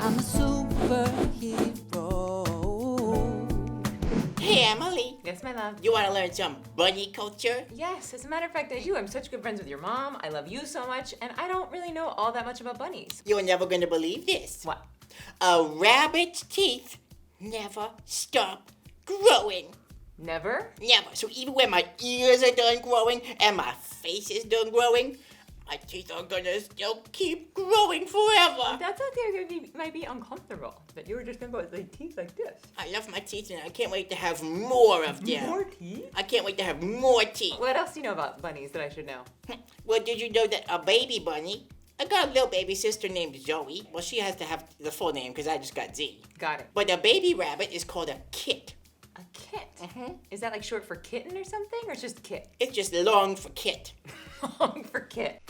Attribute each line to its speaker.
Speaker 1: I'm a superhero.
Speaker 2: Hey, Emily.
Speaker 3: Yes, my love.
Speaker 2: You want to learn some bunny culture?
Speaker 3: Yes, as a matter of fact, I do. I'm such good friends with your mom. I love you so much, and I don't really know all that much about bunnies.
Speaker 2: You're never going to believe this.
Speaker 3: What?
Speaker 2: A rabbit's teeth never stop growing.
Speaker 3: Never?
Speaker 2: Never. So even when my ears are done growing and my face is done growing, my teeth are gonna still keep growing forever.
Speaker 3: That sounds like it might be uncomfortable. That you were just gonna go with the teeth like this.
Speaker 2: I love my teeth and I can't wait to have more of them.
Speaker 3: More teeth?
Speaker 2: I can't wait to have more teeth.
Speaker 3: What else do you know about bunnies that I should know?
Speaker 2: Well, did you know that a baby bunny, I got a little baby sister named Zoe. Well, she has to have the full name because I just got Z.
Speaker 3: Got it.
Speaker 2: But a baby rabbit is called a kit.
Speaker 3: A kit? Is that like short for kitten or something, or it's just kit?
Speaker 2: It's just long for kit.
Speaker 3: Long for kit.